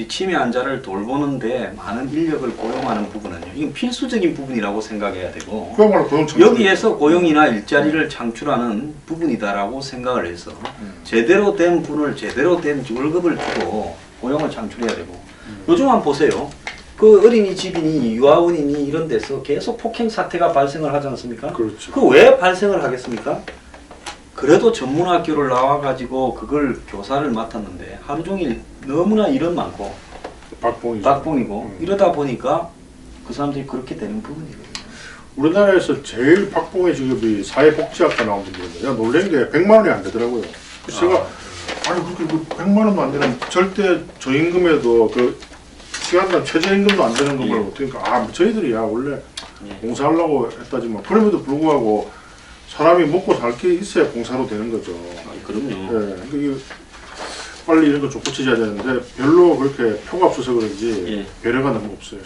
이 치매 환자를 돌보는데 많은 인력을 고용하는 부분은요. 이건 필수적인 부분이라고 생각해야 되고 그야말로 고용 여기에서 고용이나 일자리를 창출하는 부분이다라고 생각을 해서 제대로 된 분을 제대로 된 월급을 주고 고용을 창출해야 되고 요즘 한번 보세요. 그 어린이집이니 유아원이니 이런 데서 계속 폭행 사태가 발생을 하지 않습니까? 그렇죠. 그 왜 발생을 하겠습니까? 그래도 전문학교를 나와가지고 그걸 교사를 맡았는데 하루 종일 너무나 일은 많고 박봉이고 이러다 보니까 그 사람들이 그렇게 되는 부분이거든요. 우리나라에서 제일 박봉의 직업이 사회복지학과 나온 분들인데 내가 놀란 게 100만 원이 안 되더라고요. 그래서 제가 아니 그렇게 100만 원도 안 되는 절대 저임금에도 그 시간당 최저임금도 안 되는 걸 어떻게 저희들이야 원래 봉사하려고 했다지만 그럼에도 불구하고 사람이 먹고 살 게 있어야 봉사로 되는 거죠. 그럼요. 예, 그러니까 빨리 이런 거 좁고치져야 되는데 별로 그렇게 표가 없어서 그런지 배려가 너무 없어요.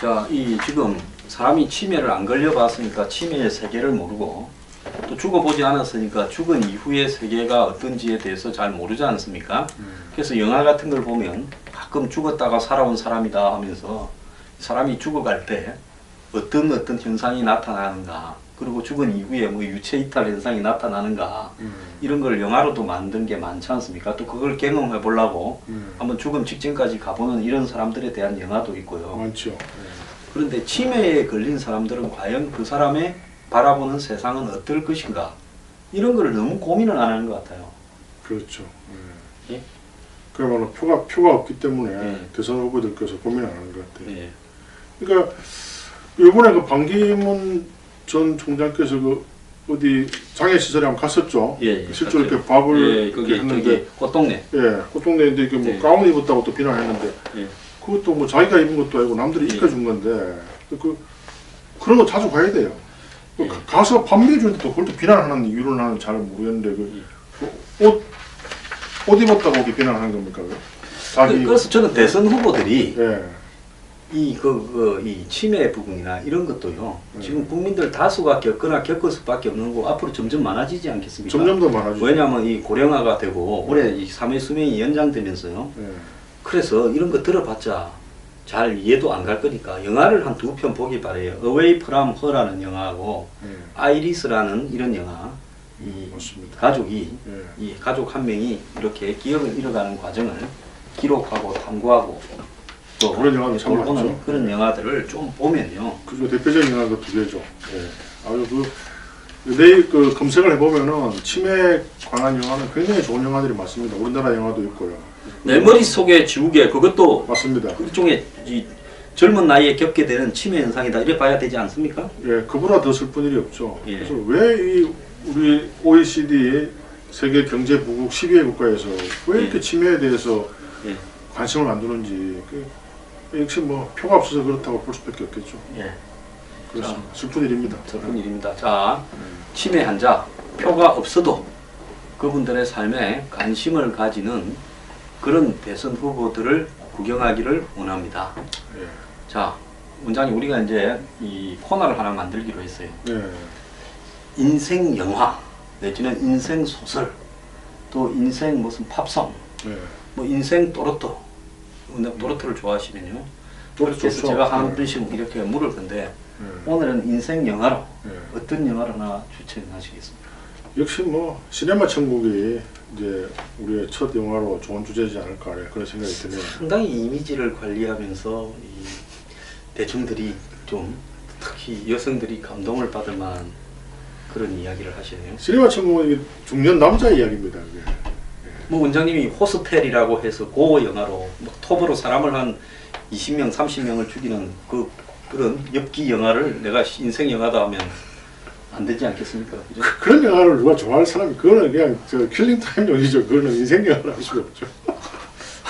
자, 이 지금 사람이 치매를 안 걸려봤으니까 치매의 세계를 모르고 또 죽어보지 않았으니까 죽은 이후의 세계가 어떤지에 대해서 잘 모르지 않습니까? 그래서 영화 같은 걸 보면 가끔 죽었다가 살아온 사람이다 하면서 사람이 죽어갈 때 어떤 현상이 나타나는가 그리고 죽은 이후에 뭐 유체 이탈 현상이 나타나는가 이런 걸 영화로도 만든 게 많지 않습니까? 또 그걸 경험해 보려고 한번 죽음 직전까지 가보는 이런 사람들에 대한 영화도 있고요. 많죠. 그런데 치매에 걸린 사람들은 과연 그 사람의 바라보는 세상은 어떨 것인가 이런 거를 너무 고민을 안 하는 것 같아요. 그렇죠. 예? 그야말로 표가 없기 때문에 예. 대선 후보들께서 고민 안 하는 것 같아요. 예. 그러니까 이번에 그 반기문 전 총장께서 그 어디 장애시설에 한번 갔었죠. 실제로 이렇게 밥을 거기 했는데 꽃동네. 꽃동네인데 이게 뭐 가운 입었다고 또 비난했는데 그것도 뭐 자기가 입은 것도 아니고 남들이 입혀준 건데 그런 거 자주 가야 돼요. 가서 밥 내주는데 또 그걸 또 비난하는 이유를 나는 잘 모르겠는데 옷 입었다고 그렇게 비난하는 겁니까? 그래서 저는 대선 후보들이 이 이 치매 부분이나 이런 것도요. 지금 국민들 다수가 겪거나 겪을 수밖에 없는 거 앞으로 점점 많아지지 않겠습니까? 점점 더 많아지죠. 왜냐하면 이 고령화가 되고 올해 이 사회 수명이 연장되면서요. 그래서 이런 거 들어봤자 잘 이해도 안 갈 거니까 영화를 한 2편 보기 바래요. Away from Her라는 영화하고 아이리스라는 이런 영화. 이 맞습니다. 가족이 이 가족 한 명이 이렇게 기억을 잃어가는 과정을 기록하고 탐구하고 또 그런 영화는 참 돌보는 많죠. 그런 영화들을 좀 보면요. 그리고 대표적인 영화가 두 개죠. 아주 내일 그 검색을 해보면은 치매에 관한 영화는 굉장히 좋은 영화들이 많습니다. 우리나라 영화도 있고요. 내 머릿속에 지우개 그것도 맞습니다. 일종의 이 젊은 나이에 겪게 되는 치매 현상이다 이래 봐야 되지 않습니까? 예, 그보다 더 슬픈 일이 없죠. 예. 그래서 왜 이 우리 OECD 세계 경제 부국 10위 국가에서 왜 이렇게 치매에 대해서 관심을 안 두는지 역시 뭐 표가 없어서 그렇다고 볼 수밖에 없겠죠. 그렇습니다. 슬픈 일입니다. 슬픈 일입니다. 자, 치매 환자 표가 없어도 그분들의 삶에 관심을 가지는 그런 대선 후보들을 구경하기를 원합니다. 자, 원장님 우리가 이제 이 코너를 하나 만들기로 했어요. 인생 영화 내지는 인생 소설 또 인생 무슨 팝송 뭐 인생 또로또 또로또를 좋아하시면요. 그렇게 해서 제가 한 분씩 이렇게 물을 건데 오늘은 인생 영화로 어떤 영화를 하나 추천하시겠습니까? 역시 뭐 시네마 천국이 이제 우리의 첫 영화로 좋은 주제지 않을까 그런 생각이 드네요. 상당히 이미지를 관리하면서 이 대중들이 좀 특히 여성들이 감동을 받을 만한 그런 이야기를 하시네요. 시네마 천국은 중년 남자 이야기입니다. 그게. 뭐 원장님이 호스텔이라고 해서 그 영화로 뭐 톱으로 사람을 한 20명, 30명을 죽이는 그런 엽기 영화를 내가 인생 영화다 하면 안 되지 않겠습니까? 그죠? 그런 영화를 누가 좋아할 사람이 그거는 그냥 킬링 타임용이죠. 그거는 인생 영화를 할 수가 없죠.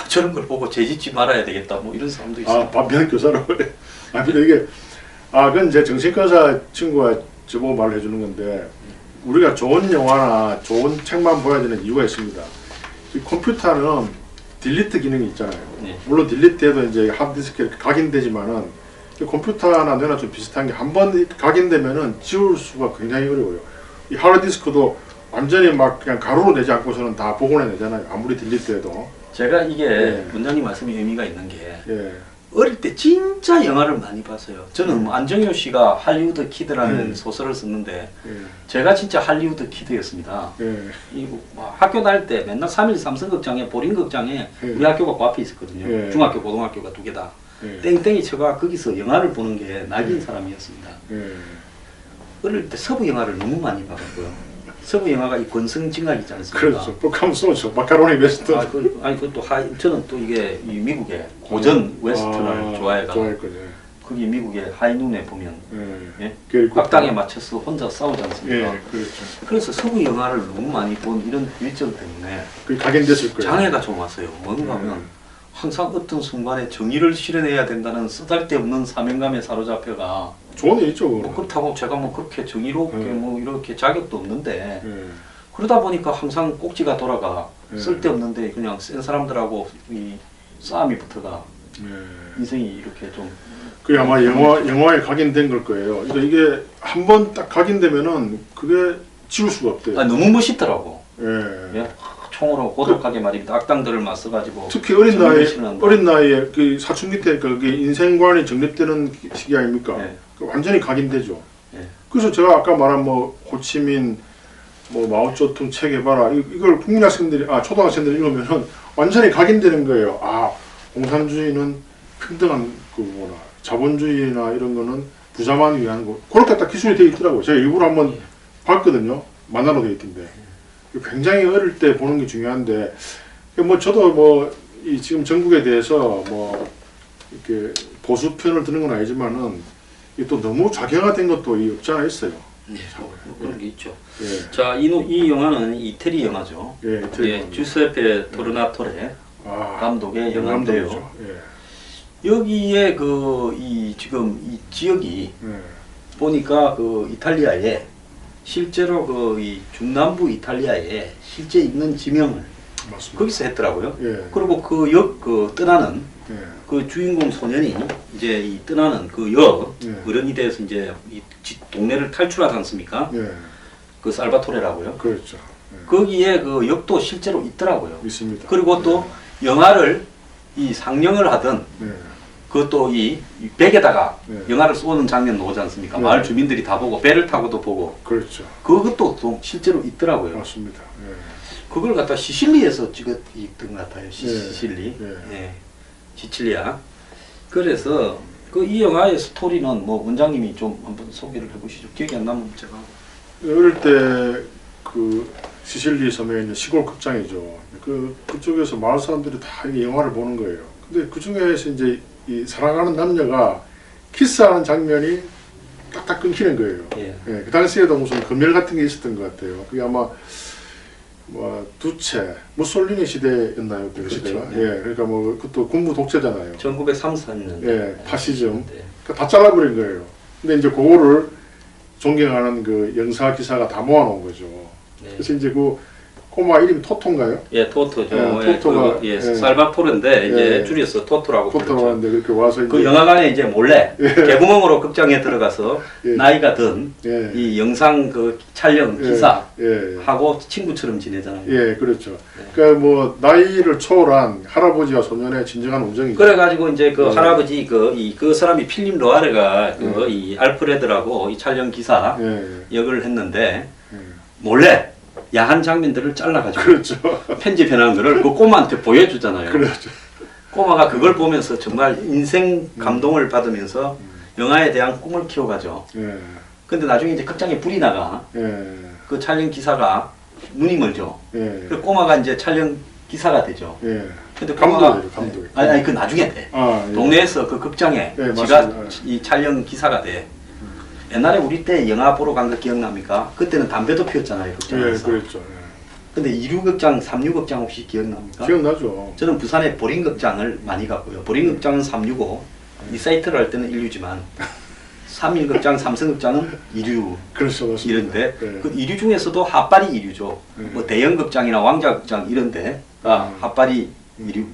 저런 걸 보고 죄짓지 말아야 되겠다 뭐 이런 사람도 있어요. 반면 교사라고 그래. 근데 이게 그건 제 정신과사 친구가 저보고 말을 해주는 건데 우리가 좋은 영화나 좋은 책만 보여야 되는 이유가 있습니다. 이 컴퓨터는 딜리트 기능이 있잖아요. 물론 딜리트해도 이제 하드디스크에 이렇게 각인되지만은 컴퓨터나 뇌나 좀 비슷한 게 한 번 각인되면은 지울 수가 굉장히 어려워요. 이 하드디스크도 완전히 막 그냥 가루로 내지 않고서는 다 복원해 내잖아요. 아무리 딜리트해도. 제가 이게 예. 원장님 말씀이 의미가 있는 게 예. 어릴 때 진짜 영화를 많이 봤어요. 저는 뭐 안정효 씨가 할리우드 키드라는 소설을 썼는데 예. 제가 진짜 할리우드 키드였습니다. 예. 이거 뭐 학교 다닐 때 맨날 3일 삼성극장에 보림극장에 예. 우리 학교가 그 앞에 있었거든요. 예. 중학교 고등학교가 두 개다. 예. 땡땡이 쳐가 거기서 영화를 보는 게 낙인 사람이었습니다. 예. 어릴 때 서부 영화를 너무 많이 봐갖고요. 서부 영화가 이 권성징악 있지 않습니까? 그렇죠. 북한 소주, 마카로니 웨스턴. 아니 그것도 저는 또 이게 이 미국의 고전 웨스턴을 좋아해가. 좋아했거든요. 거기 미국의 하이눈에 보면 예. 예? 악당에 맞춰서 혼자 싸우지 않습니까? 예, 그렇죠. 그래서 서부 영화를 너무 많이 본 이런 일정 때문에 그게 각인됐을 거예요. 장애가 좀 왔어요. 뭔가 하면 항상 어떤 순간에 정의를 실현해야 된다는 쓰잘데없는 사명감에 사로잡혀가 좋은 일 있죠. 뭐 그렇다고 제가 뭐 그렇게 정의롭게 뭐 이렇게 자격도 없는데 예. 그러다 보니까 항상 꼭지가 돌아가 예. 쓸데없는데 그냥 센 사람들하고 이 싸움이 붙어가 예. 인생이 이렇게 좀 그게 아마 영화에 각인된 걸 거예요. 그러니까 이게 한 번 딱 각인되면은 그게 지울 수가 없대요. 아니, 너무 멋있더라고. 예. 예? 총으로 고독하게 말입니다. 악당들을 맞서가지고 특히 어린 정의를 나이에 그 사춘기 때 그게 인생관이 정립되는 시기 아닙니까? 예. 그 완전히 각인되죠. 예. 그래서 제가 아까 말한 뭐 호치민, 뭐 마오쩌둥 체게바라 이걸 국민 학생들이 초등학생들이 읽으면은 완전히 각인되는 거예요. 아, 공산주의는 평등한 거구나. 자본주의나 이런 거는 부자만 위한 거. 그렇게 딱 기술이 되어 있더라고요. 제가 일부러 한번 봤거든요. 만나러 되어 있던데. 굉장히 어릴 때 보는 게 중요한데, 뭐 저도 뭐 이 지금 전국에 대해서 뭐 이렇게 보수 편을 드는 건 아니지만은 이게 또 너무 좌경화된 것도 없지 않아 있어요. 네, 뭐 그런 게 있죠. 예, 자, 이 영화는 이태리 영화죠. 예, 예, 주세페 토르나토레 감독의 영화인데요. 감독이죠. 예, 여기에 지금 이 지역이 예, 보니까 이탈리아에 실제로 이 중남부 이탈리아에 실제 있는 지명을 맞습니다. 거기서 했더라고요. 예, 그리고 떠나는 예, 그 주인공 소년이 이제 이 떠나는 예. 어른이 돼서 이제 이 동네를 탈출하지 않습니까? 예, 그 살바토레라고요. 그렇죠. 예, 거기에 그 역도 실제로 있더라고요. 있습니다. 그리고 또 영화를 이 상영을 하던 예, 그것도 이 벽에다가 네. 영화를 쏘는 장면 나오지 않습니까? 네. 마을 주민들이 다 보고 배를 타고도 보고 그렇죠. 그것도 또 실제로 있더라고요. 맞습니다. 예, 그걸 갖다 시실리에서 찍었던 것 같아요. 예. 시실리, 예. 예. 시칠리아. 그래서 이 영화의 스토리는 뭐 원장님이 좀 한번 소개를 해보시죠. 기억이 안 나면 제가. 어릴 때 그 시실리 섬에 있는 시골 극장이죠. 그쪽에서 마을 사람들이 다 이 영화를 보는 거예요. 근데 그 중에서 이제 이 사랑하는 남녀가 키스하는 장면이 딱딱 끊기는 거예요. 예. 예, 그 당시에도 무슨 검열 같은 게 있었던 것 같아요. 그게 아마 두체 무솔리니 시대였나요? 그 그렇죠. 시대가. 네. 예, 그러니까 뭐 그것도 군부 독재잖아요. 1934년. 예, 파시즘. 그러니까 다 잘라버린 거예요. 근데 이제 그거를 존경하는 그 영사 기사가 다 모아놓은 거죠. 네. 그래서 이제 그 꼬마 이름이 토토인가요? 예, 토토죠. 예, 토토가, 예, 예. 살바토르인데 이제 예. 줄여서 토토라고 토토라고 부르죠. 하는데 그렇게 와서 그 이제 영화관에 이제 몰래 개구멍으로 극장에 들어가서 예. 나이가 든 예, 이 영상 촬영 예, 기사하고 예, 친구처럼 지내잖아요. 예, 그렇죠. 그러니까 뭐 나이를 초월한 할아버지와 소년의 진정한 우정이죠. 그래가지고 이제 그 예. 할아버지 그 사람이 필립 로아르가 이 알프레드라고 이 촬영 기사 예, 역을 했는데 예. 몰래 야한 장면들을 잘라가지고 그렇죠. 편집해놓은 거를 그 꼬마한테 보여주잖아요. 그렇죠. 꼬마가 그걸 보면서 정말 인생 감동을 받으면서 영화에 대한 꿈을 키워가죠. 예, 근데 나중에 이제 극장에 불이 나가 예, 그 촬영 기사가 눈이 멀죠. 예, 그 꼬마가 이제 촬영 기사가 되죠. 예. 근데 꼬마가 감독이에요. 아니 그 나중에 돼. 예. 동네에서 그 극장에 예, 지가 맞습니다. 이 촬영 기사가 돼. 옛날에 우리 때 영화 보러 간 거 기억납니까? 그때는 담배도 피웠잖아요, 예, 극장에서. 그렇죠. 예. 근데 2류극장, 3류극장 혹시 기억납니까? 기억나죠. 저는 부산에 보링극장을 많이 갔고요. 보링극장은 3류고 이 사이트를 할 때는 1류지만 3일극장, 삼성극장은 2류 그렇죠, 맞습니다. 이런데 예. 그 2류 중에서도 핫발이 2류죠. 뭐 대형극장이나 왕자극장 이런 데가 핫발이 2류,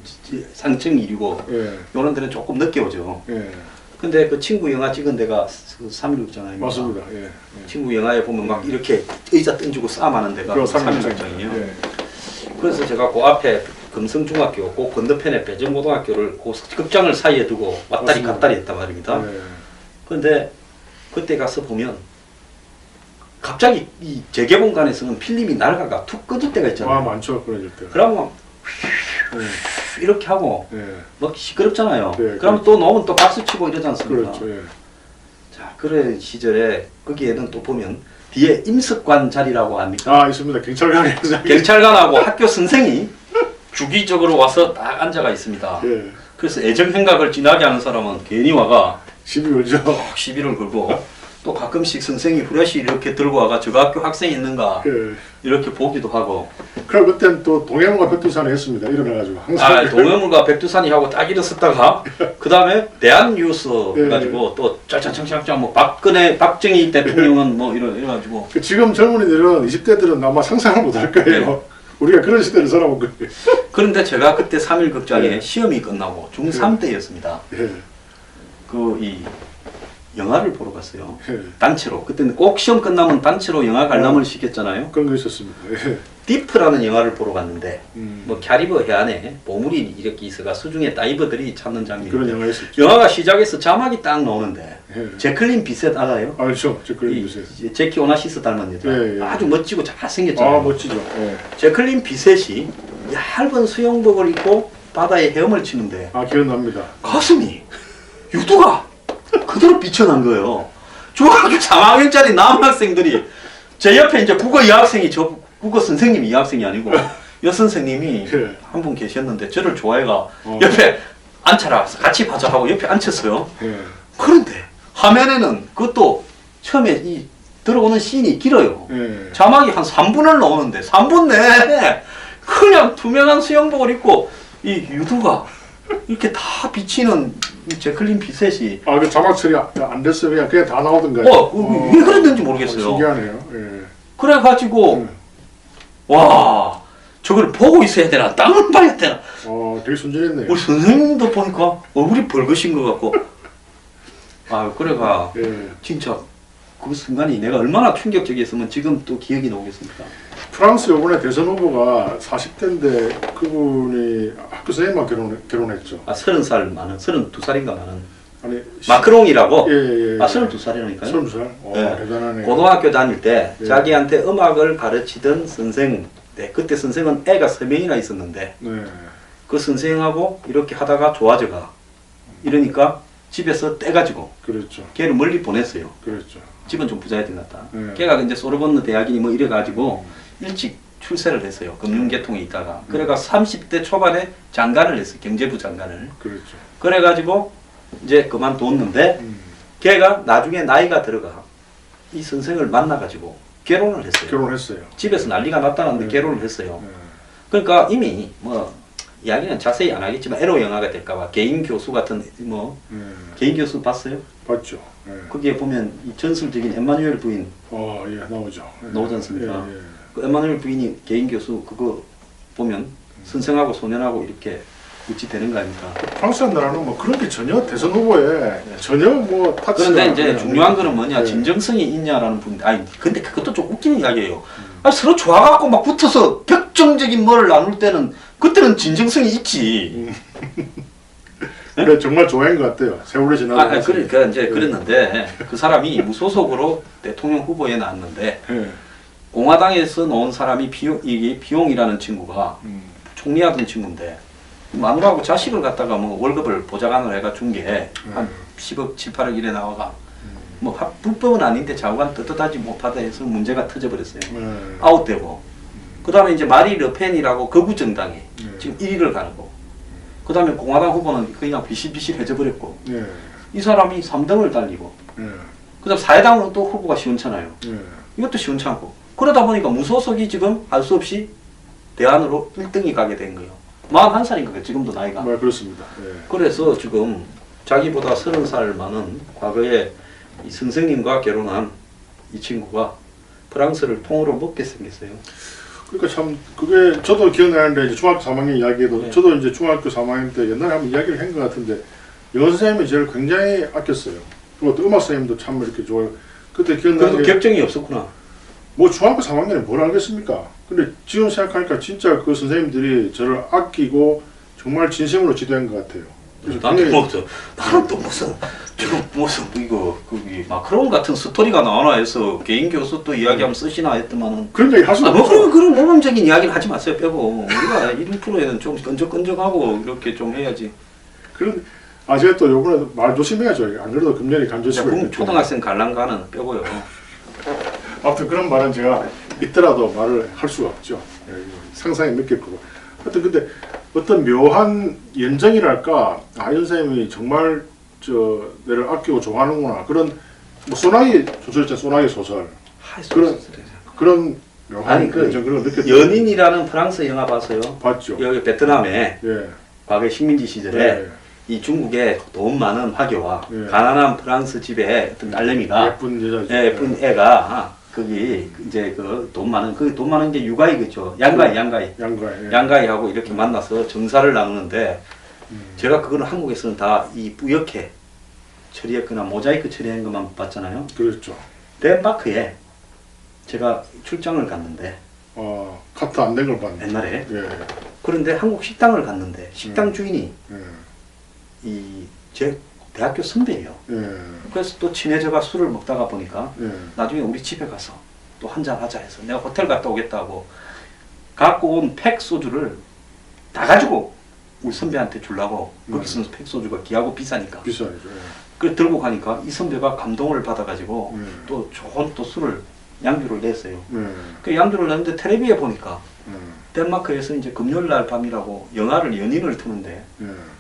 상층 2류고 예, 이런 데는 조금 늦게 오죠. 예, 근데 그 친구 영화 찍은 데가 그 3일극장 아닙니까? 맞습니다. 예, 예. 친구 영화에 보면 막 이렇게 의자 던지고 싸움하는 데가 그거 3일극장이에요. 예. 그래서 제가 그 앞에 금성중학교 그 건너편에 배정고등학교를 그 극장을 사이에 두고 왔다리 맞습니다. 갔다리 했단 말입니다. 네. 그런데 그때 가서 보면 갑자기 이 재개봉관에서는 필름이 날아가 툭 꺼질 때가 있잖아요. 많죠. 그럴 때. 그러면 네. 이렇게 하고 네. 막 시끄럽잖아요. 네, 그러면 그렇죠. 또 놓으면 또 박수 치고 이러지 않습니까? 그렇죠. 예. 자, 그런 시절에 거기에는 또 보면 뒤에 임석관 자리라고 합니까? 있습니다. 경찰관이 경찰관하고 학교 선생이 주기적으로 와서 딱 앉아가 있습니다. 예. 그래서 애정행각을 진하게 하는 사람은 괜히 와가 시비 걸죠. 시비를 걸고 또 가끔씩 선생이 후레쉬 이렇게 들고 와가 저 학교 학생이 있는가 예. 이렇게 보기도 하고. 그럼 그때는 또 동해문과 백두산을 했습니다. 일어나가지고 항상. 동해물과 백두산이 하고 딱 일어섰다가 그 다음에 대한뉴스 예. 해가지고 또 짤짤짤짤 뭐 박정희 대통령은 뭐 이래가지고 지금 젊은이들은 20대들은 아마 상상을 못 할 거예요. 네. 우리가 그런 시대를 살아본 거예요. 그런데 제가 그때 3일 극장에 예. 시험이 끝나고 중3 때였습니다. 예. 그 이 영화를 보러 갔어요. 예. 단체로. 그때는 꼭 시험 끝나면 단체로 영화 관람을 시켰잖아요. 그런 거 있었습니다. 예. 디프라는 영화를 보러 갔는데 음. 뭐 캐리브 해안에 보물이 이렇게 있어가 수중에 다이버들이 찾는 장면인데 그런 영화 있었죠. 영화가 시작해서 자막이 딱 나오는데 예. 제클린 비셋 알아요? 알죠. 저 그런 이 거 있어요. 제키 오나시스 닮은 여자. 예, 예. 아주 멋지고 잘생겼잖아요. 멋지죠. 예. 제클린 비셋이 얇은 수영복을 입고 바다에 헤엄을 치는데 기억납니다. 가슴이 유두가 그대로 비쳐난 거예요. 중학교 3학년짜리 남학생들이 제 옆에 이제 국어 여학생이 저 국어 선생님이 여학생이 아니고 여선생님이 예. 한 분 계셨는데 저를 좋아해가 어. 옆에 앉혀라 같이 봐줘 하고 옆에 앉혔어요. 예. 그런데 화면에는 그것도 처음에 이 들어오는 씬이 길어요. 예. 자막이 한 3분을 나오는데 3분 내내 그냥 투명한 수영복을 입고 이 유두가 이렇게 다 비치는 이 제클린 비셋이 그 자막 처리 안 됐으면 그냥 다 나오던가요? 왜 그랬는지 모르겠어요. 신기하네요. 예. 그래가지고 와 저걸 보고 있어야 되나 땅을 봐야 되나 되게 순진했네요. 우리 선생님도 보니까 얼굴이 벌거신 것 같고 그래가 예. 진짜 그 순간이 내가 얼마나 충격적이었으면 지금 또 기억이 나오겠습니까? 프랑스 요번에 대선 후보가 40대인데 그분이 학교 선생님만 결혼했죠. 30살 많은 32살인가 많은 아니 마크롱이라고 예. 32살이라니까요. 32살? 네. 대단하네. 고등학교 다닐 때 예. 자기한테 음악을 가르치던 선생 그때 선생은 애가 3명이나 있었는데 네. 그 선생하고 이렇게 하다가 좋아져가 이러니까 집에서 떼가지고 그렇죠. 걔를 멀리 보냈어요. 그렇죠. 집은 좀 부자였던 것 같다. 네. 걔가 이제 소르본느 대학이니 뭐 이래가지고 일찍 출세를 했어요. 금융계통에 있다가. 그래가 30대 초반에 장관을 했어요. 경제부 장관을. 그렇죠. 그래가지고 이제 그만뒀는데 걔가 나중에 나이가 들어가 이 선생을 만나가지고 결혼을 했어요. 결혼했어요. 집에서 난리가 났다는데 네. 결혼을 했어요. 네. 그러니까 이미 뭐 이야기는 자세히 안 하겠지만 에로 영화가 될까봐 개인 교수 같은 뭐 개인 교수 봤어요? 봤죠. 네. 거기에 보면 이 전설적인 엠마누엘 부인 예, 나오죠. 나오지 않습니까? 예. 그 엠마누엘 부인이 개인 교수 그거 보면 선생하고 소년하고 이렇게 같이 되는 거 아닙니까? 프랑스 나라는 뭐 그런 게 전혀 대선 후보에 전혀 뭐 타치가. 그런데 이제 중요한 거는 뭐냐 네. 진정성이 있냐라는 부분. 근데 그것도 좀 웃기는 이야기예요. 서로 좋아갖고 막 붙어서 격정적인 뭐를 나눌 때는 그때는 진정성이 있지. 그래 정말 좋아한 것 같아요. 세월이 지나고. 그러니까 이제 그랬는데 그 사람이 무소속으로 대통령 후보에 나왔는데 예. 공화당에서 나온 사람이 비용이라는 친구가 총리하던 친구인데 마누라하고 자식을 갖다가 뭐 월급을 보좌관을 해가 준 게 한 10억 7, 8억 이래 나와가 뭐 불법은 아닌데 좌우간 떳떳하지 못하다 해서 문제가 터져버렸어요. 아웃되고 그 다음에 이제 마리 르펜이라고 극우 정당이 지금 1위를 가르고 그 다음에 공화당 후보는 그냥 비실비실해져 버렸고 예. 이 사람이 3등을 달리고 예. 그 다음 사회당은 또 후보가 시원찮아요. 예. 이것도 시원찮고 그러다 보니까 무소속이 지금 할 수 없이 대안으로 1등이 가게 된 거예요. 41살인가 지금도 나이가. 그렇습니다. 예. 그래서 지금 자기보다 30살 많은 과거에 이 선생님과 결혼한 이 친구가 프랑스를 통으로 먹게 생겼어요. 그러니까 참 그게 저도 기억나는데 이제 중학교 3학년 이야기에도 네. 저도 이제 중학교 3학년 때 옛날에 한번 이야기를 한 것 같은데 영어 선생님이 저를 굉장히 아꼈어요. 그리고 또 음악 선생님도 참 이렇게 좋아요. 그때 기억나는 그래도 게 격정이 없었구나. 뭐 중학교 3학년에 뭘 알겠습니까? 근데 지금 생각하니까 진짜 그 선생님들이 저를 아끼고 정말 진심으로 지도한 것 같아요. 그래서 나한테 굉장히 뭐 나는 또 무슨 지금 무슨 이거 그게 마크론 같은 스토리가 나오나 해서 개인 교수 또 이야기하면 쓰시나 했더만은 그런 얘기 할 수가 뭐 없죠. 그런 모범적인 이야기는 하지 마세요 빼고 우리가 1%에는 좀 끈적끈적하고 이렇게 좀 해야지. 그런 제가 또 요번에 말 조심해야죠. 안 그래도 금년에 감조식을 초등학생 관람가는 빼고요. 아무튼 그런 말은 제가 있더라도 말을 할 수가 없죠. 예, 상상이 몇개 거고. 하여튼 근데 어떤 묘한 연정이랄까, 이 선생님이 정말 내를 아끼고 좋아하는구나. 그런 뭐 소나기 소설 있잖아요. 소나기 소설. 그런 묘한 아니 그 연정 그런 거 느꼈죠. 연인이라는 프랑스 영화 봤어요. 봤죠. 여기 베트남에 예. 과거 식민지 시절에 예. 이 중국의 돈 많은 화교와 예. 가난한 프랑스 집에 어떤 딸내미가 예쁜 여자죠. 예쁜 애가 거기 이제 그 돈 많은 게 육아이겠죠. 양가이 양가에. 양가이하고 이렇게 만나서 정사를 나누는데 제가 그거는 한국에서는 다 이 뿌옇게 처리했거나 모자이크 처리한 것만 봤잖아요. 그렇죠. 덴마크에 제가 출장을 갔는데 카트 안 된 걸 봤네. 옛날에 예. 그런데 한국 식당을 갔는데 식당 주인이 예. 제 대학교 선배예요. 예. 그래서 또 친해져가 술을 먹다가 보니까 예. 나중에 우리 집에 가서 또 한잔 하자 해서 내가 호텔 갔다 오겠다고 갖고 온 팩 소주를 다 가지고 우리 선배한테 주려고 거기서는 팩 소주가 귀하고 비싸니까 비싸죠. 예. 그 들고 가니까 이 선배가 감동을 받아가지고 또 좋은 또 술을 양주를 냈어요. 그 양주를 냈는데 텔레비에 보니까 덴마크에서 이제 금요일 날 밤이라고 영화를 연인을 트는데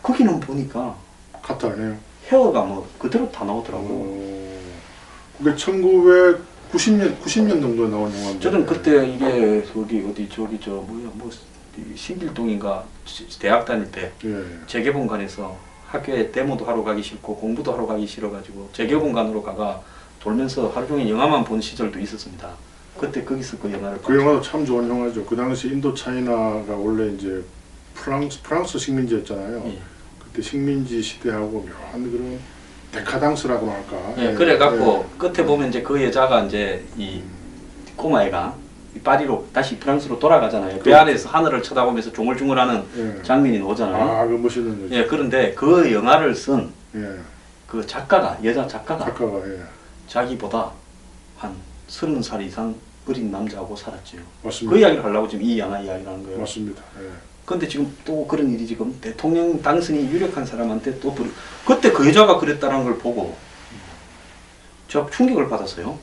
거기는 보니까 카트 안 해요. 헤어가 뭐 그대로 다 나오더라고. 그게 1990년 정도에 나온 영화인데. 저는 그때 이게 저기 어디 저기 저 뭐야 뭐 신길동인가 대학 다닐 때 예. 재개봉관에서 학교에 데모도 하러 가기 싫고 공부도 하러 가기 싫어가지고 재개봉관으로 가가 돌면서 하루 종일 영화만 본 시절도 있었습니다. 그때 거기서 그 영화를 그 영화도 참 좋은 영화죠. 그 당시 인도 차이나가 원래 이제 프랑스 식민지였잖아요. 예. 그때 식민지 시대하고 묘한 그런 데카당스라고 할까. 예, 그래 갖고 끝에 보면 이제 그 여자가 이제 이 꼬마애가 이 파리로 다시 프랑스로 돌아가잖아요. 배 안에서 하늘을 쳐다보면서 중얼중얼하는 예. 장면이 나오잖아요. 그 멋있는 거죠. 예, 그런데 그 영화를 쓴 그 예. 작가가 여자 작가가 작가가 예. 자기보다 한 30살 이상 어린 남자하고 살았죠. 맞습니다. 그 이야기를 하려고 지금 이 영화 이야기를 하는 거예요. 맞습니다. 예. 근데 지금 또 그런 일이 지금 대통령 당선이 유력한 사람한테 또 그때 그 여자가 그랬다는 걸 보고 저 충격을 받았어요.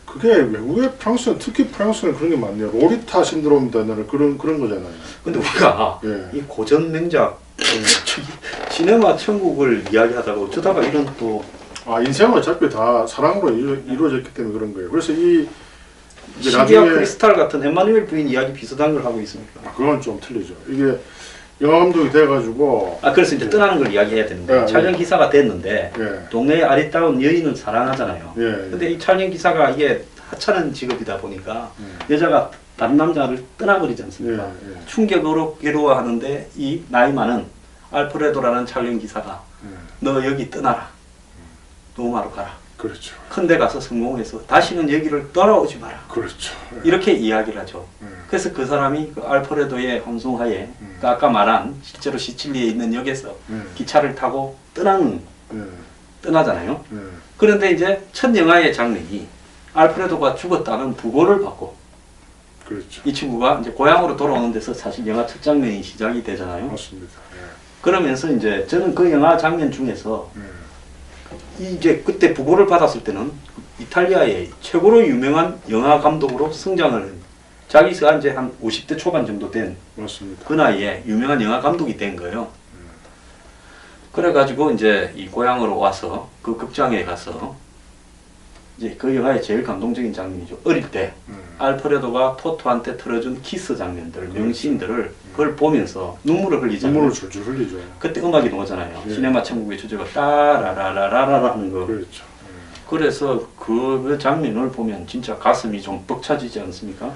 그게 외국의 프랑스는 특히 프랑스는 그런 게 많네요. 로리타 신드롬이라는 그런 거잖아요. 근데 우리가 예. 이 고전 명작 시네마 천국을 이야기하다가 어쩌다가 이런 또 인생은 어차피 다 사랑으로 이루어졌기 때문에 그런 거예요. 그래서 이제 시기와 나중에 크리스탈 같은 에마누엘 부인 이야기 비슷한 걸 하고 있습니다. 그건 좀 틀리죠. 이게 영화 감독이 돼가지고 그래서 이제 떠나는 걸 이야기해야 되는데 촬영 기사가 됐는데 예. 동네의 아리따운 여인을 사랑하잖아요. 예. 근데 이 촬영 기사가 이게 하찮은 직업이다 보니까 여자가 다른 남자를 떠나버리지 않습니까? 예. 충격으로 괴로워하는데 이 나이 많은 알프레도라는 촬영 기사가 너 여기 떠나라. 로마로 가라. 그렇죠. 큰데 가서 성공해서 다시는 여기를 돌아오지 마라. 그렇죠. 이렇게 이야기를 하죠. 그래서 그 사람이 그 알프레도의 환송하에 그 아까 말한 실제로 시칠리에 있는 역에서 기차를 타고 떠나잖아요. 그런데 이제 첫 영화의 장면이 알프레도가 죽었다는 부고를 받고 그렇죠. 이 친구가 이제 고향으로 돌아오는 데서 사실 영화 첫 장면이 시작이 되잖아요. 맞습니다. 그러면서 이제 저는 그 영화 장면 중에서 이제 그때 부고를 받았을 때는 이탈리아의 최고로 유명한 영화 감독으로 성장을 자기가 이제 한 50대 초반 정도 된 맞습니다. 그 나이에 유명한 영화 감독이 된 거예요. 그래가지고 이제 이 고향으로 와서 그 극장에 가서 이제 그 영화의 제일 감동적인 장면이죠. 어릴 때 알프레도가 토토한테 틀어준 키스 장면들, 명신들을 그걸 보면서 눈물을 흘리잖아요. 눈물을 줄줄 흘리죠. 그때 음악이 나오잖아요. 예. 시네마 천국의 주제가 따라라라라라 하는 거. 그렇죠. 그래서 그 장면을 보면 진짜 가슴이 좀 벅차지지 않습니까?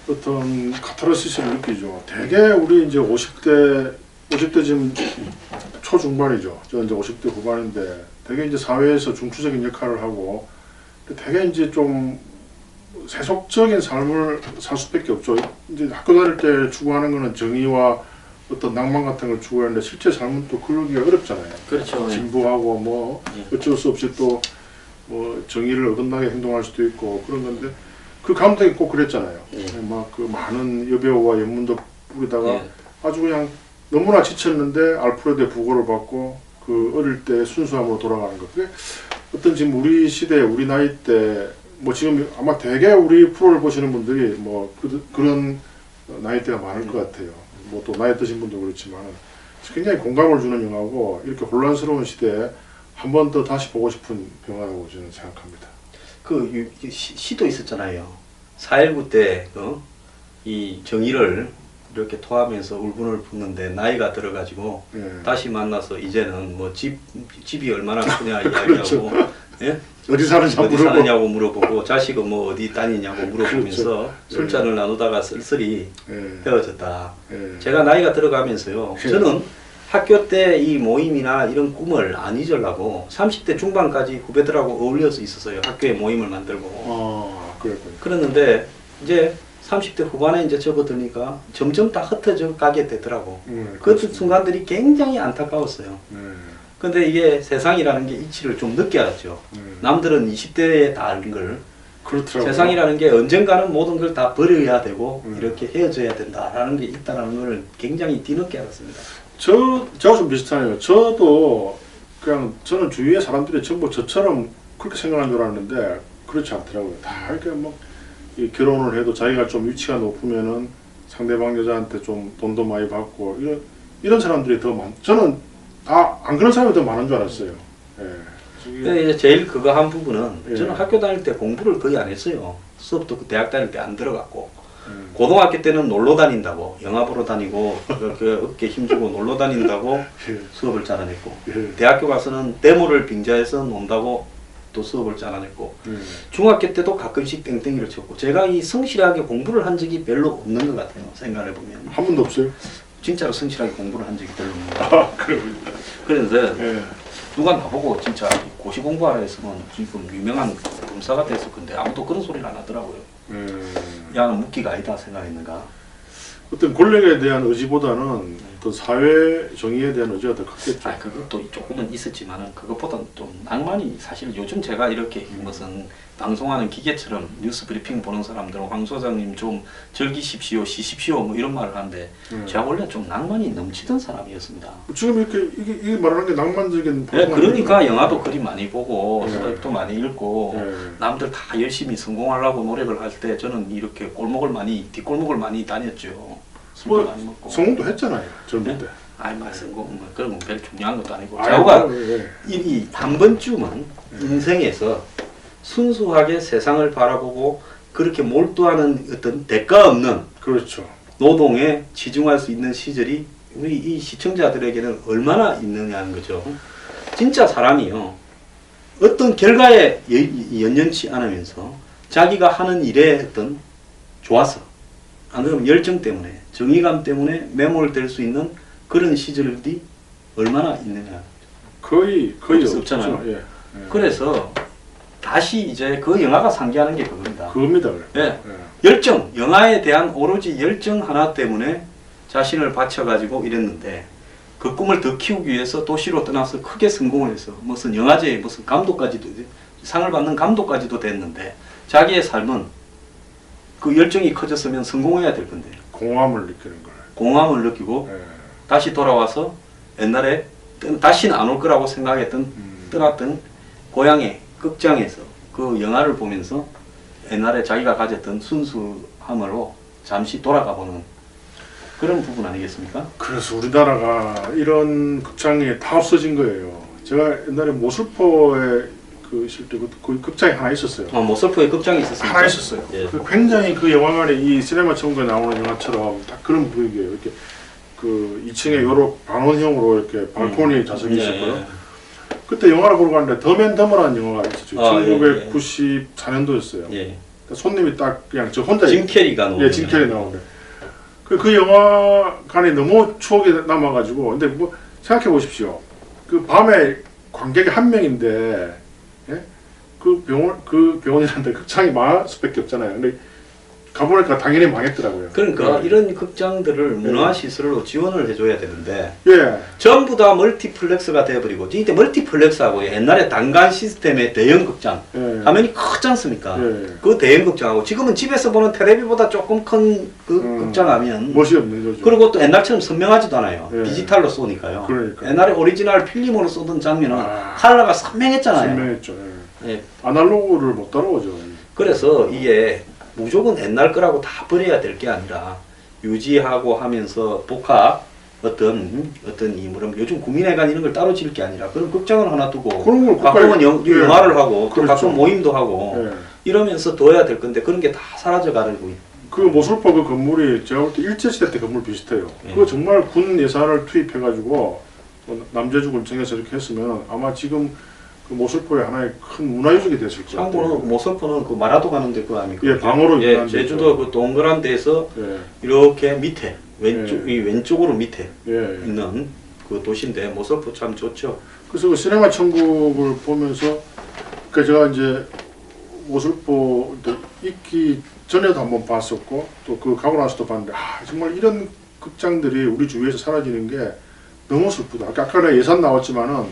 어떤 카타르시스를 느끼죠. 대개 우리 이제 50대 지금 초중반이죠. 저 이제 50대 후반인데 되게 이제 사회에서 중추적인 역할을 하고 되게 이제 좀 세속적인 삶을 살 수밖에 없죠. 이제 학교 다닐 때 추구하는 거는 정의와 어떤 낭만 같은 걸 추구하는데 실제 삶은 또 그러기가 어렵잖아요. 그렇죠. 진부하고 뭐 어쩔 수 없이 또 뭐 정의를 어긋나게 행동할 수도 있고 그런 건데 그 감독이 꼭 그랬잖아요. 막 그 많은 여배우와 연문도 뿌리다가 예. 아주 그냥 너무나 지쳤는데 알프레드의 부고를 받고 그 어릴 때 순수함으로 돌아가는 것. 그게 어떤 지금 우리 시대, 우리 나이 때 뭐 지금 아마 되게 우리 프로를 보시는 분들이 뭐 그런 나이대가 많을 것 같아요. 뭐 또 나이 드신 분도 그렇지만 굉장히 공감을 주는 영화고 이렇게 혼란스러운 시대에 한 번 더 다시 보고 싶은 영화라고 저는 생각합니다. 그 시도 있었잖아요. 4.19 때 이 정의를 이렇게 토하면서 울분을 붓는데 나이가 들어가지고 예. 다시 만나서 이제는 뭐 집이 얼마나 크냐 이야기하고 그렇죠. 예? 어디 사는지 어디 물어보고. 사느냐고 물어보고 자식은 뭐 어디 다니냐고 물어보면서 그렇죠. 술잔을 나누다가 쓸쓸히 예. 헤어졌다. 예. 제가 나이가 들어가면서요. 예. 저는 학교 때 이 모임이나 이런 꿈을 안 잊으려고 30대 중반까지 후배들하고 어울려서 있었어요. 학교에 모임을 만들고. 그랬군요. 그랬는데 이제 30대 후반에 이제 접어드니까 점점 다 흩어져 가게 되더라고. 그 그렇습니다. 순간들이 굉장히 안타까웠어요. 근데 이게 세상이라는 게 이치를 좀 늦게 알았죠. 남들은 20대에 다 알 걸. 그렇더라고요. 세상이라는 게 언젠가는 모든 걸 다 버려야 되고 이렇게 헤어져야 된다라는 게 있다는 걸 굉장히 뒤늦게 알았습니다. 저하고 좀 비슷하네요. 저도 그냥 저는 주위의 사람들이 전부 저처럼 그렇게 생각하는 줄 알았는데 그렇지 않더라고요. 다 이렇게 이 결혼을 해도 자기가 좀 위치가 높으면은 상대방 여자한테 좀 돈도 많이 받고 이런 사람들이 더 저는 안 그런 사람이 더 많은 줄 알았어요. 예. 근데 이제 제일 그거 한 부분은 예. 저는 학교 다닐 때 공부를 거의 안 했어요. 수업도 그 대학 다닐 때 안 들어갔고 고등학교 때는 놀러 다닌다고 영화 보러 다니고 그 어깨 힘주고 놀러 다닌다고 예. 수업을 잘라냈고 예. 대학교 가서는 데모를 빙자해서 논다고 또 수업을 잘라냈고 중학교 때도 가끔씩 땡땡이를 쳤고 제가 이 성실하게 공부를 한 적이 별로 없는 것 같아요. 생각해 보면 한 번도 없어요? 진짜로 성실하게 공부를 한 적이 별로 없는 것 같아요. 그렇군요. 그런데 예. 누가 나보고 진짜 고시 공부하라 했으면 지금 유명한 검사가 됐을 건데 아무도 그런 소리를 안 하더라고요. 야는 묵기가 아니다 생각했는가? 어떤 권력에 대한 의지보다는 어떤 사회 정의에 대한 의지가 더 컸겠죠. 아 그것도 조금은 있었지만은 그것보다는 좀 낭만이 사실 요즘 제가 이렇게 무슨 방송하는 기계처럼 뉴스 브리핑 보는 사람들은 황 소장님 좀 즐기십시오, 쉬십시오 뭐 이런 말을 하는데 제가 원래 좀 낭만이 넘치던 사람이었습니다. 지금 이렇게 이게 말하는 게 낭만적인. 네, 그러니까 영화도 그리 많이 보고 네. 서적도 많이 읽고 네. 남들 다 열심히 성공하려고 노력을 할 때 저는 이렇게 뒷골목을 많이 다녔죠. 술도 많이 먹고. 성공도 했잖아요. 젊을 네? 때. 아이 말 성공 뭐 그런 건 별 중요한 것도 아니고 아이고, 자우가 예. 이 한 번쯤은 인생에서 순수하게 세상을 바라보고 그렇게 몰두하는 어떤 대가 없는 그렇죠. 노동에 치중할 수 있는 시절이 우리 이 시청자들에게는 얼마나 있느냐는 거죠. 진짜 사람이요. 어떤 결과에 연연치 않으면서 자기가 하는 일에 어떤 좋아서 안 그러면 열정 때문에 정의감 때문에 매몰될 수 있는 그런 시절이 얼마나 있느냐. 거의 없잖아요. 예. 그래서 다시 이제 그 영화가 상기하는 게 그겁니다. 그겁니다. 예. 예. 열정, 영화에 대한 오로지 열정 하나 때문에 자신을 바쳐가지고 이랬는데 그 꿈을 더 키우기 위해서 도시로 떠나서 크게 성공을 해서 무슨 영화제에 무슨 감독까지도 상을 받는 감독까지도 됐는데 자기의 삶은 그 열정이 커졌으면 성공해야 될 건데 공허함을 느끼는 거예요. 공허함을 느끼고 예. 다시 돌아와서 옛날에 다시는 안 올 거라고 생각했던 떠났던 고향의 극장에서 그 영화를 보면서 옛날에 자기가 가졌던 순수함으로 잠시 돌아가보는 그런 부분 아니겠습니까? 그래서 우리나라가 이런 극장이 다 없어진 거예요. 제가 옛날에 모슬포에 그 실제 그 극장이 하나 있었어요. 모슬포에 극장이 있었습니다. 하나 있었어요. 예. 굉장히 그 영화관에 이 시네마 천국에 나오는 영화처럼 딱 그런 분위기예요. 이렇게 그 2층에 요렇게 반원형으로 이렇게 발코니 좌석이 있었고요. 그때 영화를 보러 갔는데 덤앤덤이라는 영화가 있었죠. 1994년도였어요. 예. 손님이 딱 그냥 저 혼자 짐 캐리가 나오는. 예, 짐 캐리 나오는데 그 영화관이 너무 추억이 남아가지고 근데 뭐 생각해 보십시오. 그 밤에 관객이 한 명인데 예? 그 병원이란데 극장이 망할 수밖에 없잖아요. 근데 가보니까 당연히 망했더라고요. 그러니까 예. 이런 극장들을 문화시설로 지원을 해줘야 되는데 예. 전부 다 멀티플렉스가 돼버리고 이때 멀티플렉스하고 옛날에 단관 시스템의 대형 극장 예. 화면이 크지 않습니까? 예. 그 대형 극장하고 지금은 집에서 보는 텔레비보다 조금 큰 그 극장 하면 멋이 없는 거죠. 그리고 또 옛날처럼 선명하지도 않아요. 예. 디지털로 쏘니까요. 그러니까. 옛날에 오리지널 필름으로 쏘던 장면은 컬러가 선명했잖아요. 선명했죠. 예. 예. 아날로그를 못 따라오죠. 그래서 이게 무조건 옛날 거라고 다 버려야 될 게 아니라 유지하고 하면서 복합 어떤 이 뭐라 요즘 국민회관 이런 걸 따로 지을 게 아니라 그런 극장을 하나 두고 그런 걸 가끔은 예. 영화를 하고 또 그렇죠. 가끔 모임도 하고 예. 이러면서 둬야 될 건데 그런 게 다 사라져 가고 그 모슬포 그 건물이 제가 볼 때 일제시대 때 건물 비슷해요. 예. 그거 정말 군 예산을 투입해가지고 남제주군청에서 이렇게 했으면 아마 지금 그 모슬포의 하나의 큰 문화유적이 됐을 것 같아요. 참고로 모슬포는 그 마라도 가는데 그거 아닙니까? 예, 방어로 예, 유명한 제주도 데죠. 그 동그란 데에서 예. 이렇게 밑에 왼쪽 이 왼쪽으로 밑에 예. 있는 그 도시인데 모슬포 참 좋죠. 그래서 그 시네마 천국을 보면서 그 제가 이제 모슬포 있기 전에도 한번 봤었고 또 그 가고 나서도 봤는데 정말 이런 극장들이 우리 주위에서 사라지는 게 너무 슬프다. 아까 내가 예산 나왔지만은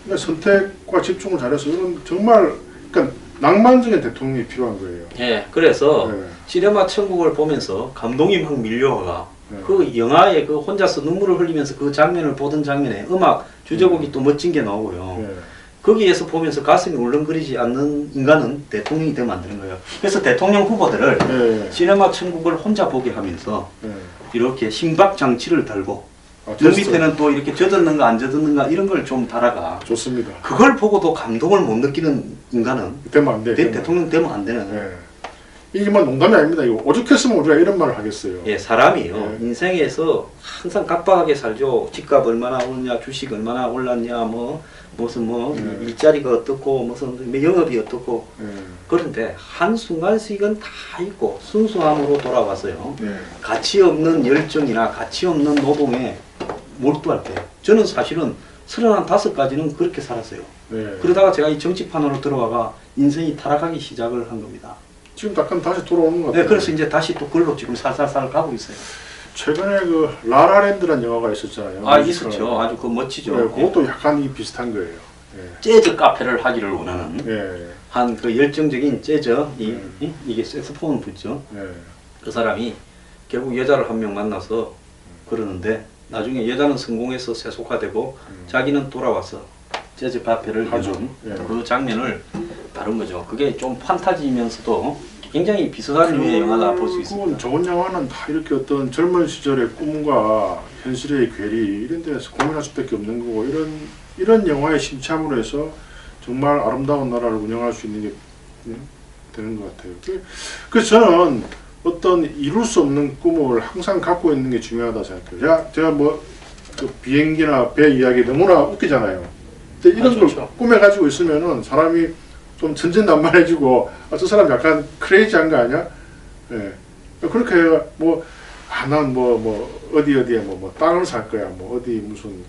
그러니까 선택과 집중을 잘해서 이런 정말 그러니까 낭만적인 대통령이 필요한 거예요. 예, 그래서 네. 시네마 천국을 보면서 감동이 막 밀려와가 네. 그 영화에 그 혼자서 눈물을 흘리면서 그 장면을 보던 장면에 음악 주제곡이 또 멋진 게 나오고요. 예. 거기에서 보면서 가슴이 울렁거리지 않는 인간은 대통령이 되면 안 되는 거예요. 그래서 대통령 후보들을 예. 시네마 천국을 혼자 보게 하면서 예. 이렇게 심박 장치를 달고 눈 테스트. 밑에는 또 이렇게 젖었는가 안 젖었는가 이런 걸 좀 달아가 좋습니다. 그걸 보고도 감동을 못 느끼는 인간은 되면 안 돼. 대통령 되면 안 되는 예. 이게만 농담이 아닙니다. 이거 오죽했으면 우리가 이런 말을 하겠어요. 예, 사람이요. 예. 인생에서 항상 깜빡하게 살죠. 집값 얼마나 오르냐, 주식 얼마나 올랐냐, 뭐 무슨 뭐 일자리가 어떻고 무슨 영업이 어떻고 예. 그런데 한순간씩은 다 있고 순수함으로 돌아와서요. 예. 가치 없는 열정이나 가치 없는 노동에 몰두할 때 저는 사실은 35까지는 그렇게 살았어요. 예. 그러다가 제가 이 정치판으로 들어와가 인생이 타락하기 시작을 한 겁니다. 지금 약간 다시 돌아오는 것 같아요. 네, 그래서 이제 다시 또 그걸로 지금 살살살 가고 있어요. 최근에 그 라라랜드라는 영화가 있었잖아요. 아, 있었죠. 아주 그 멋지죠. 네, 그것도 약간 이 비슷한 거예요. 예. 재즈 카페를 하기를 원하는 예. 한 그 열정적인 재즈 이게 색소폰 붙죠. 예. 그 사람이 결국 여자를 한 명 만나서 그러는데 나중에 여자는 성공해서 세속화되고 자기는 돌아와서 재즈 카페를 하죠. 하는 예. 그 장면을 다룬 거죠. 그게 좀 판타지면서도 굉장히 비슷한 류의 영화다 볼 수 있습니다. 그건 좋은 영화는 다 이렇게 어떤 젊은 시절의 꿈과 현실의 괴리 이런 데서 고민할 수밖에 없는 거고 이런 영화에 심참으로 해서 정말 아름다운 나라를 운영할 수 있는 게 되는 것 같아요. 그래서 저는 어떤 이룰 수 없는 꿈을 항상 갖고 있는 게 중요하다 생각해요. 제가 뭐 그 비행기나 배 이야기 너무나 웃기잖아요. 근데 이런 걸 좋죠. 꿈에 가지고 있으면은 사람이 좀 천진난만해지고 저 사람 약간 크레이지한 거 아니야? 예. 그렇게 난 어디에 뭐 땅을 살 거야, 뭐 어디 무슨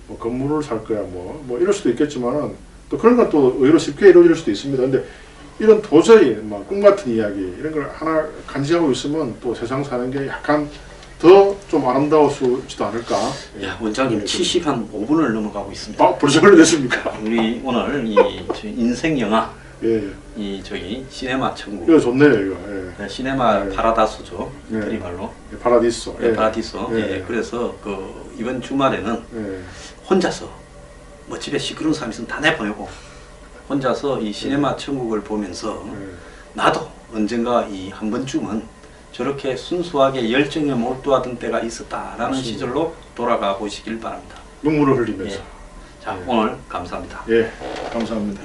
뭐 건물을 살 거야, 뭐 이럴 수도 있겠지만은 또 그런 건 또 의외로 쉽게 이루어질 수도 있습니다. 근데 이런 도저히 막 꿈 같은 이야기 이런 걸 하나 간직하고 있으면 또 세상 사는 게 약간 더 좀 아름다워지지도 않을까? 야, 원장님 75분을 넘어가고 있습니다. 아, 벌써 걸렸습니까? 우리 오늘 이 저희 인생 영화 예, 이 저기 시네마 천국 이거 좋네요, 이거. 예. 네, 시네마 예. 파라다스죠. 예. 이탈리말로 예, 파라디소. 네, 파라디소. 예. 예. 그래서 그 이번 주말에는 예. 혼자서 뭐 집에 시끄러운 사람 있으면 다 내보내고 혼자서 이 시네마 천국을 보면서 예. 나도 언젠가 이 한 번쯤은 저렇게 순수하게 열정에 몰두하던 때가 있었다라는 맞습니다. 시절로 돌아가 보시길 바랍니다. 눈물을 흘리면서. 자, 오늘 감사합니다. 예, 감사합니다.